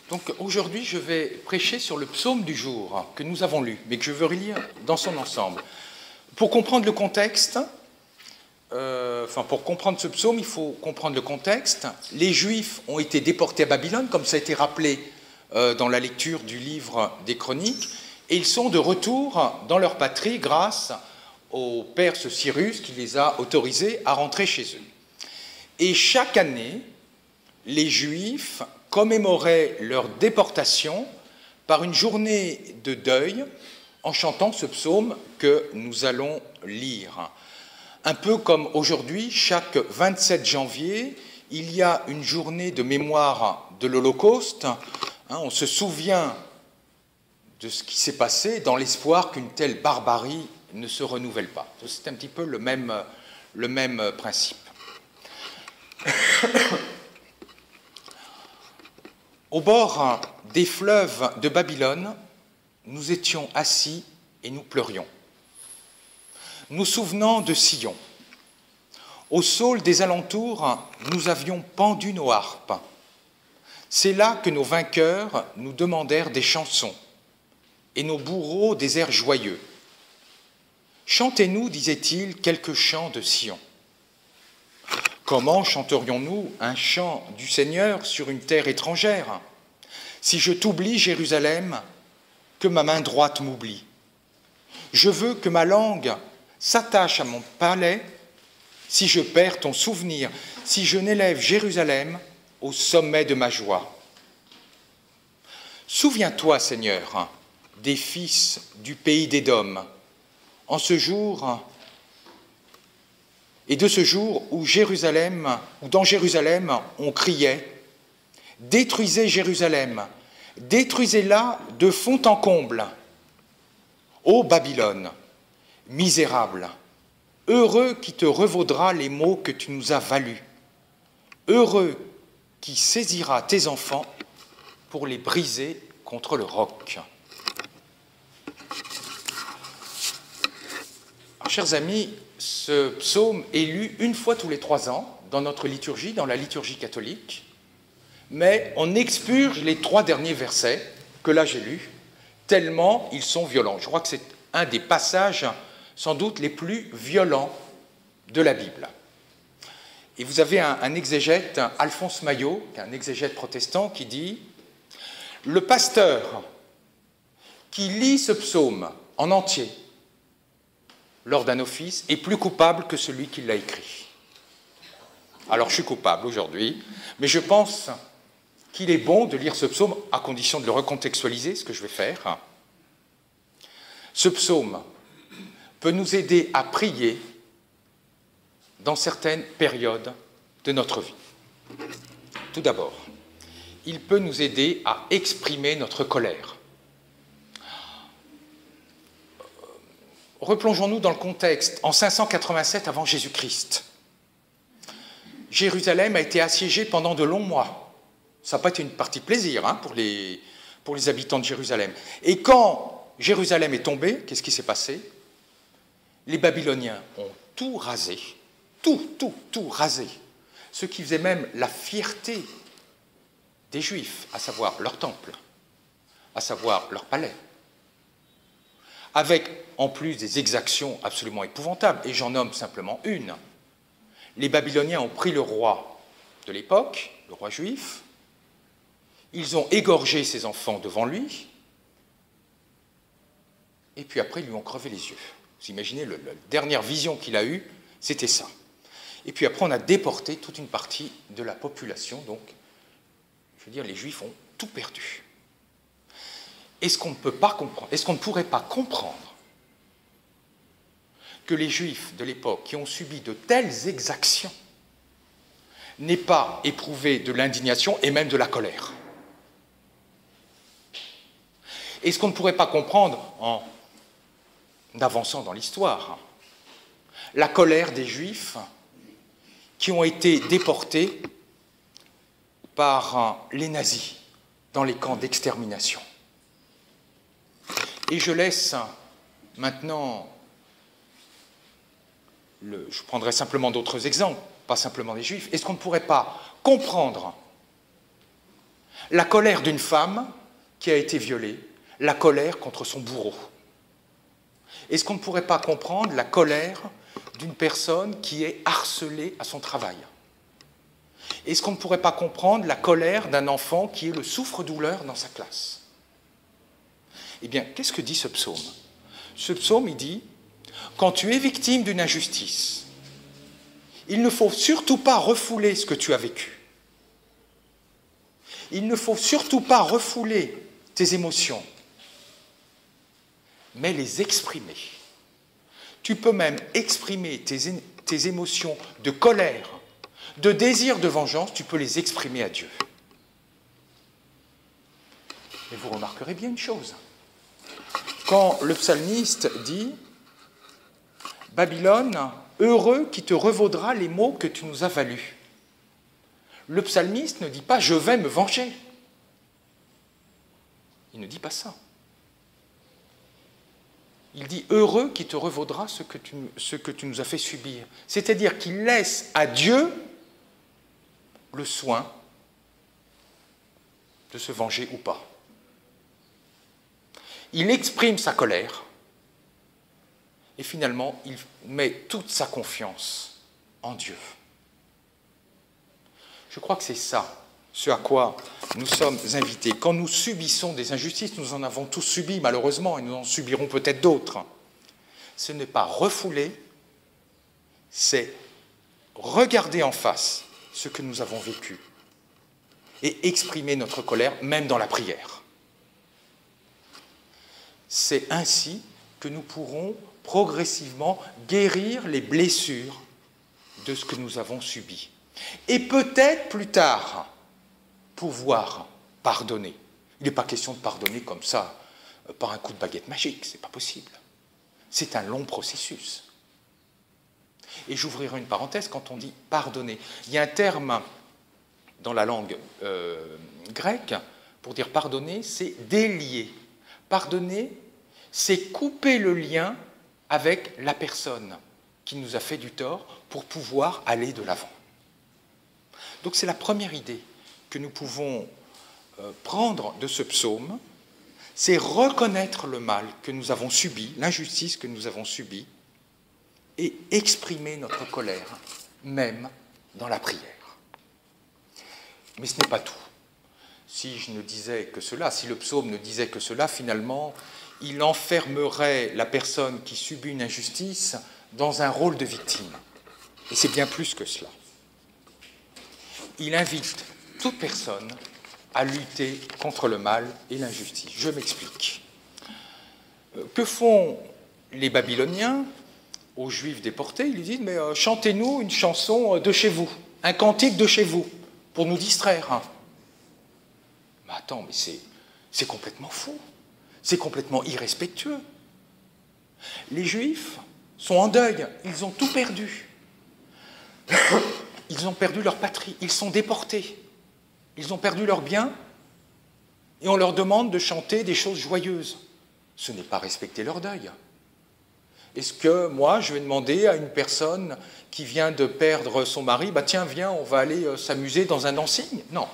Donc aujourd'hui, je vais prêcher sur le psaume du jour que nous avons lu, mais que je veux relire dans son ensemble. Pour comprendre le contexte, pour comprendre ce psaume, il faut comprendre le contexte. Les Juifs ont été déportés à Babylone, comme ça a été rappelé dans la lecture du livre des Chroniques, et ils sont de retour dans leur patrie grâce au Perse Cyrus qui les a autorisés à rentrer chez eux. Et chaque année, les Juifs commémoraient leur déportation par une journée de deuil en chantant ce psaume que nous allons lire. Un peu comme aujourd'hui, chaque 27 janvier, il y a une journée de mémoire de l'Holocauste. On se souvient de ce qui s'est passé dans l'espoir qu'une telle barbarie ne se renouvelle pas. C'est un petit peu le même principe. Au bord des fleuves de Babylone, nous étions assis et nous pleurions. Nous souvenant de Sion. Au saule des alentours, nous avions pendu nos harpes. C'est là que nos vainqueurs nous demandèrent des chansons et nos bourreaux des airs joyeux. Chantez-nous, disait-il, quelques chants de Sion. Comment chanterions-nous un chant du Seigneur sur une terre étrangère? Si je t'oublie, Jérusalem, que ma main droite m'oublie. Je veux que ma langue s'attache à mon palais, si je perds ton souvenir, si je n'élève Jérusalem au sommet de ma joie. Souviens-toi, Seigneur, des fils du pays d'Édom, en ce jour et de ce jour où dans Jérusalem on criait « Détruisez Jérusalem, détruisez-la de fond en comble. Ô Babylone, misérable, heureux qui te revaudra les maux que tu nous as valus, heureux qui saisira tes enfants pour les briser contre le roc. » Alors, chers amis, ce psaume est lu une fois tous les 3 ans dans notre liturgie, dans la liturgie catholique, mais on expurge les 3 derniers versets que là j'ai lus, tellement ils sont violents. Je crois que c'est un des passages sans doute les plus violents de la Bible. Et vous avez un exégète, Alphonse Maillot, un exégète protestant, qui dit « Le pasteur qui lit ce psaume en entier lors d'un office est plus coupable que celui qui l'a écrit. » Alors je suis coupable aujourd'hui, mais je pense qu'il est bon de lire ce psaume à condition de le recontextualiser, ce que je vais faire. Ce psaume peut nous aider à prier dans certaines périodes de notre vie. Tout d'abord, il peut nous aider à exprimer notre colère. Replongeons-nous dans le contexte. En 587 avant Jésus-Christ, Jérusalem a été assiégée pendant de longs mois. Ça n'a pas été une partie de plaisir pour les habitants de Jérusalem. Et quand Jérusalem est tombée, qu'est-ce qui s'est passé? Les Babyloniens ont tout rasé, tout rasé. Ce qui faisait même la fierté des Juifs, à savoir leur temple, à savoir leur palais. Avec, en plus, des exactions absolument épouvantables, et j'en nomme simplement une. Les Babyloniens ont pris le roi de l'époque, le roi juif, ils ont égorgé ses enfants devant lui, et puis après, ils lui ont crevé les yeux. Vous imaginez, la dernière vision qu'il a eue, c'était ça. Et puis après, on a déporté toute une partie de la population, donc, je veux dire, les Juifs ont tout perdu. Est-ce qu'on ne peut pas comprendre, est-ce qu'on ne pourrait pas comprendre que les Juifs de l'époque qui ont subi de telles exactions n'aient pas éprouvé de l'indignation et même de la colère? Est-ce qu'on ne pourrait pas comprendre, en avançant dans l'histoire, la colère des Juifs qui ont été déportés par les nazis dans les camps d'extermination? Et je laisse maintenant, je prendrai simplement d'autres exemples, pas simplement des Juifs. Est-ce qu'on ne pourrait pas comprendre La colère d'une femme qui a été violée, la colère contre son bourreau. Est-ce qu'on ne pourrait pas comprendre la colère d'une personne qui est harcelée à son travail? Est-ce qu'on ne pourrait pas comprendre la colère d'un enfant qui est le souffre-douleur dans sa classe? Eh bien, qu'est-ce que dit ce psaume? Ce psaume, il dit, quand tu es victime d'une injustice, il ne faut surtout pas refouler ce que tu as vécu. Il ne faut surtout pas refouler tes émotions, mais les exprimer. Tu peux même exprimer tes émotions de colère, de désir de vengeance, tu peux les exprimer à Dieu. Et vous remarquerez bien une chose. Quand le psalmiste dit « Babylone, heureux qui te revaudra les maux que tu nous as valus », le psalmiste ne dit pas « je vais me venger ». Il ne dit pas ça. Il dit « heureux qui te revaudra ce que tu nous as fait subir ». C'est-à-dire qu'il laisse à Dieu le soin de se venger ou pas. Il exprime sa colère et finalement, il met toute sa confiance en Dieu. Je crois que c'est ça, ce à quoi nous sommes invités. Quand nous subissons des injustices, nous en avons tous subi malheureusement, et nous en subirons peut-être d'autres. Ce n'est pas refouler, c'est regarder en face ce que nous avons vécu et exprimer notre colère, même dans la prière. C'est ainsi que nous pourrons progressivement guérir les blessures de ce que nous avons subi. Et peut-être plus tard, pouvoir pardonner. Il n'est pas question de pardonner comme ça, par un coup de baguette magique, ce n'est pas possible. C'est un long processus. Et j'ouvrirai une parenthèse quand on dit pardonner. Il y a un terme dans la langue grecque pour dire pardonner, c'est délier. Pardonner, c'est couper le lien avec la personne qui nous a fait du tort pour pouvoir aller de l'avant. Donc c'est la première idée que nous pouvons prendre de ce psaume, c'est reconnaître le mal que nous avons subi, l'injustice que nous avons subie, et exprimer notre colère, même dans la prière. Mais ce n'est pas tout. Si je ne disais que cela, si le psaume ne disait que cela, finalement, il enfermerait la personne qui subit une injustice dans un rôle de victime. Et c'est bien plus que cela. Il invite toute personne à lutter contre le mal et l'injustice. Je m'explique. Que font les Babyloniens aux Juifs déportés? Ils disent « mais chantez-nous une chanson de chez vous, un cantique de chez vous, pour nous distraire. » Mais attends, mais c'est complètement fou, c'est complètement irrespectueux. Les Juifs sont en deuil, ils ont tout perdu. Ils ont perdu leur patrie, ils sont déportés, ils ont perdu leurs biens, et on leur demande de chanter des choses joyeuses. Ce n'est pas respecter leur deuil. Est-ce que moi, je vais demander à une personne qui vient de perdre son mari, bah tiens, viens, on va aller s'amuser dans un dancing? Non.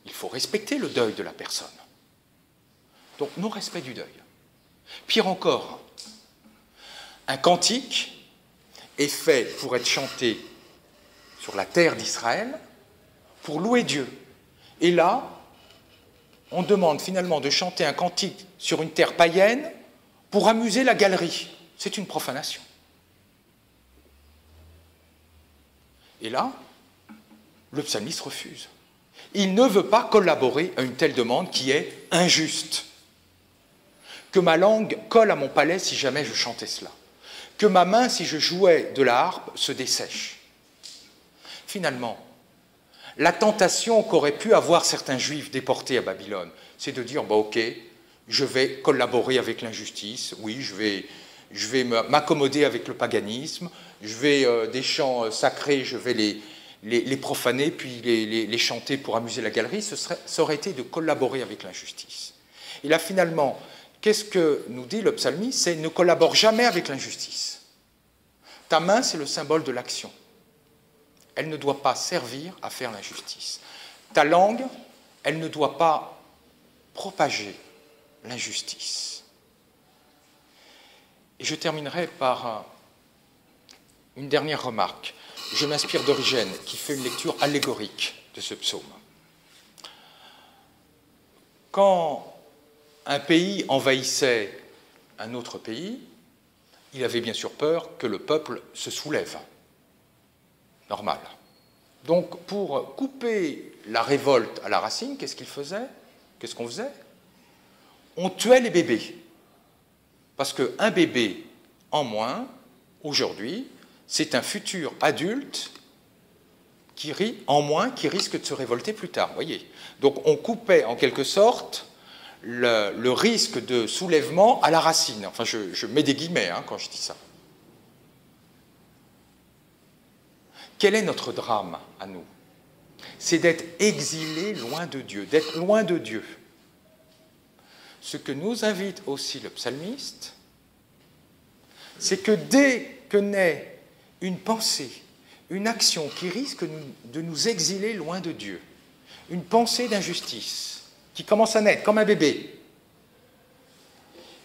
Il faut respecter le deuil de la personne. Donc, non-respect du deuil. Pire encore, un cantique est fait pour être chanté sur la terre d'Israël, pour louer Dieu. Et là, on demande finalement de chanter un cantique sur une terre païenne pour amuser la galerie. C'est une profanation. Et là, le psalmiste refuse. Il ne veut pas collaborer à une telle demande qui est injuste. Que ma langue colle à mon palais si jamais je chantais cela. Que ma main, si je jouais de la harpe, se dessèche. Finalement, la tentation qu'auraient pu avoir certains Juifs déportés à Babylone, c'est de dire, bah, ok, je vais collaborer avec l'injustice, oui, je vais m'accommoder avec le paganisme, je vais des chants sacrés, je vais les profaner, puis les chanter pour amuser la galerie, ça aurait été de collaborer avec l'injustice. Et là, finalement, qu'est-ce que nous dit le psalmiste? C'est ne collabore jamais avec l'injustice. Ta main, c'est le symbole de l'action. Elle ne doit pas servir à faire l'injustice. Ta langue elle ne doit pas propager l'injustice. Et je terminerai par une dernière remarque. Je m'inspire d'Origène, qui fait une lecture allégorique de ce psaume. Quand un pays envahissait un autre pays, il avait bien sûr peur que le peuple se soulève. Normal. Donc, pour couper la révolte à la racine, qu'est-ce qu'il faisait? Qu'est-ce qu'on faisait? On tuait les bébés. Parce qu'un bébé en moins, aujourd'hui, c'est un futur adulte qui risque de se révolter plus tard. Voyez. Donc, on coupait en quelque sorte le risque de soulèvement à la racine. Enfin, je mets des guillemets quand je dis ça. Quel est notre drame à nous? C'est d'être exilés loin de Dieu, d'être loin de Dieu. Ce que nous invite aussi le psalmiste, c'est que dès que naît une pensée, une action qui risque de nous exiler loin de Dieu, une pensée d'injustice qui commence à naître comme un bébé,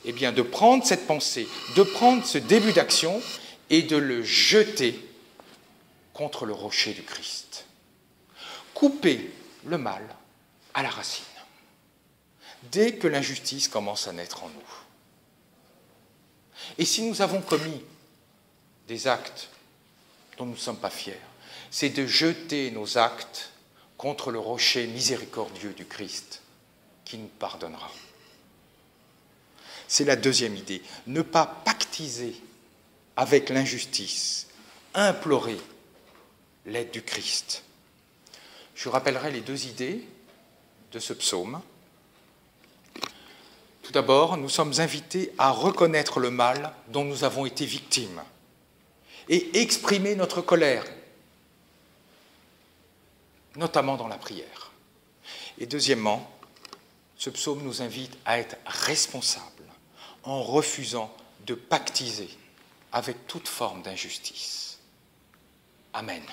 eh bien de prendre cette pensée, de prendre ce début d'action et de le jeter contre le rocher du Christ. Couper le mal à la racine, dès que l'injustice commence à naître en nous. Et si nous avons commis des actes dont nous ne sommes pas fiers, c'est de jeter nos actes contre le rocher miséricordieux du Christ qui nous pardonnera. C'est la deuxième idée, ne pas pactiser avec l'injustice, implorer l'aide du Christ. Je rappellerai les deux idées de ce psaume. Tout d'abord, nous sommes invités à reconnaître le mal dont nous avons été victimes et exprimer notre colère, notamment dans la prière. Et deuxièmement, ce psaume nous invite à être responsables en refusant de pactiser avec toute forme d'injustice. Amen.